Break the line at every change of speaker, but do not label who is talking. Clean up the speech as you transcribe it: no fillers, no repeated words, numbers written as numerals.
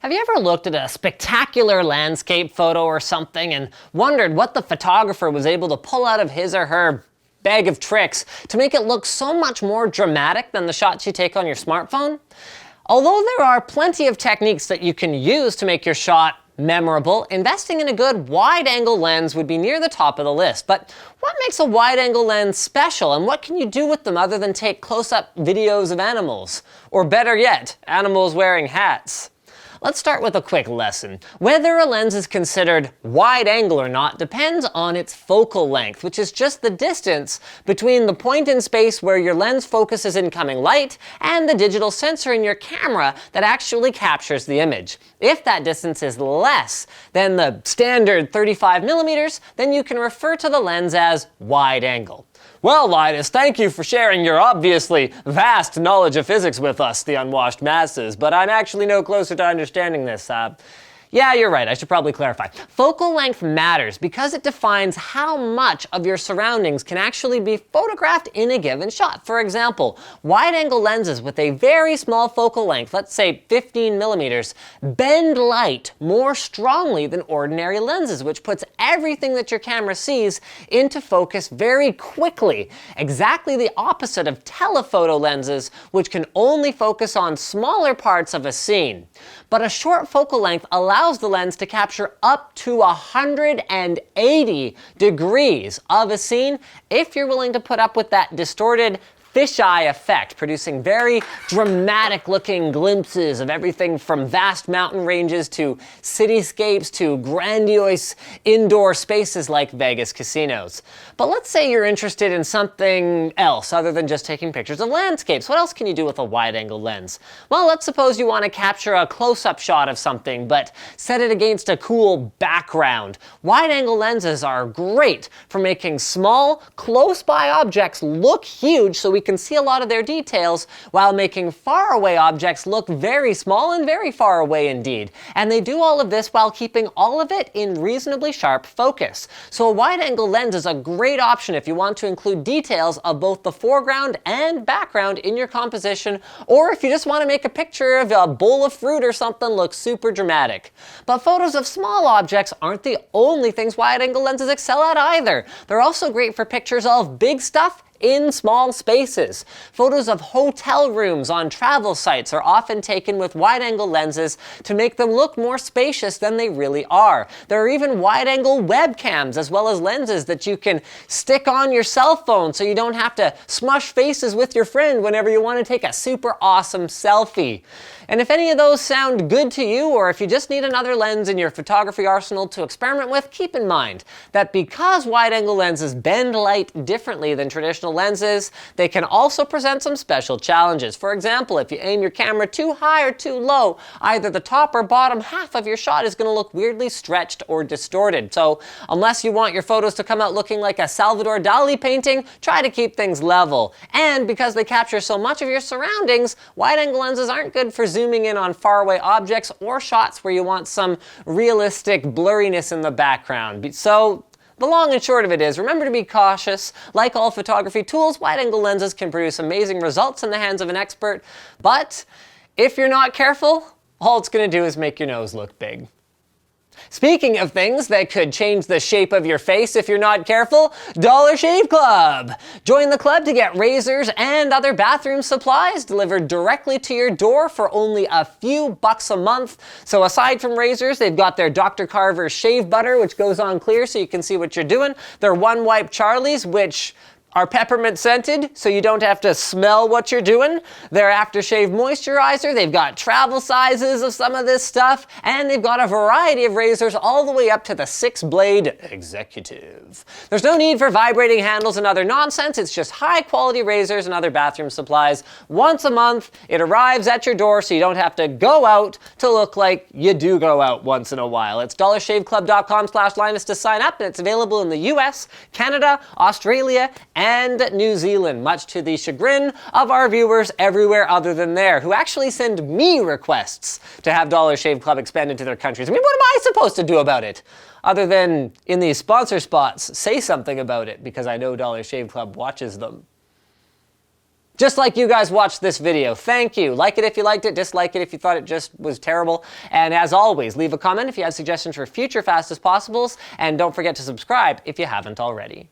Have you ever looked at a spectacular landscape photo or something and wondered what the photographer was able to pull out of his or her bag of tricks to make it look so much more dramatic than the shots you take on your smartphone? Although there are plenty of techniques that you can use to make your shot memorable, investing in a good wide-angle lens would be near the top of the list. But what makes a wide-angle lens special, and what can you do with them other than take close-up videos of animals? Or better yet, animals wearing hats? Let's start with a quick lesson. Whether a lens is considered wide angle or not depends on its focal length, which is just the distance between the point in space where your lens focuses incoming light and the digital sensor in your camera that actually captures the image. If that distance is less than the standard 35 millimeters, then you can refer to the lens as wide angle. Well, Linus, thank you for sharing your obviously vast knowledge of physics with us, the unwashed masses, but I'm actually no closer to understanding this. Yeah, you're right, I should probably clarify. Focal length matters because it defines how much of your surroundings can actually be photographed in a given shot. For example, wide-angle lenses with a very small focal length, let's say 15 millimeters, bend light more strongly than ordinary lenses, which puts everything that your camera sees into focus very quickly. Exactly the opposite of telephoto lenses, which can only focus on smaller parts of a scene. But a short focal length allows the lens to capture up to 180 degrees of a scene if you're willing to put up with that distorted fisheye effect, producing very dramatic looking glimpses of everything from vast mountain ranges to cityscapes to grandiose indoor spaces like Vegas casinos. But let's say you're interested in something else other than just taking pictures of landscapes. What else can you do with a wide-angle lens? Well, let's suppose you want to capture a close-up shot of something, but set it against a cool background. Wide-angle lenses are great for making small, close-by objects look huge so we can see a lot of their details, while making faraway objects look very small and very far away indeed. And they do all of this while keeping all of it in reasonably sharp focus. So a wide-angle lens is a great option if you want to include details of both the foreground and background in your composition, or if you just want to make a picture of a bowl of fruit or something look super dramatic. But photos of small objects aren't the only things wide-angle lenses excel at either. They're also great for pictures of big stuff in small spaces. Photos of hotel rooms on travel sites are often taken with wide-angle lenses to make them look more spacious than they really are. There are even wide-angle webcams as well as lenses that you can stick on your cell phone so you don't have to smush faces with your friend whenever you want to take a super awesome selfie. And if any of those sound good to you, or if you just need another lens in your photography arsenal to experiment with, keep in mind that because wide-angle lenses bend light differently than traditional lenses, they can also present some special challenges. For example, if you aim your camera too high or too low, either the top or bottom half of your shot is going to look weirdly stretched or distorted. So unless you want your photos to come out looking like a Salvador Dali painting, try to keep things level. And because they capture so much of your surroundings, wide-angle lenses aren't good for zooming in on faraway objects or shots where you want some realistic blurriness in the background. So the long and short of it is, remember to be cautious. Like all photography tools, wide-angle lenses can produce amazing results in the hands of an expert, but if you're not careful, all it's going to do is make your nose look big. Speaking of things that could change the shape of your face if you're not careful, Dollar Shave Club! Join the club to get razors and other bathroom supplies delivered directly to your door for only a few bucks a month. So aside from razors, they've got their Dr. Carver shave butter, which goes on clear so you can see what you're doing. Their One Wipe Charlies, which are peppermint scented, so you don't have to smell what you're doing. Their aftershave moisturizer, they've got travel sizes of some of this stuff, and they've got a variety of razors all the way up to the 6-blade executive. There's no need for vibrating handles and other nonsense, it's just high quality razors and other bathroom supplies. Once a month, it arrives at your door so you don't have to go out to look like you do go out once in a while. It's dollarshaveclub.com/Linus to sign up, and it's available in the US, Canada, Australia, and New Zealand, much to the chagrin of our viewers everywhere other than there, who actually send me requests to have Dollar Shave Club expanded to their countries. I mean, what am I supposed to do about it? Other than, in these sponsor spots, say something about it, because I know Dollar Shave Club watches them. just like you guys watched this video. Thank you. Like it if you liked it, dislike it if you thought it just was terrible. And as always, leave a comment if you have suggestions for future Fast as Possibles, and don't forget to subscribe if you haven't already.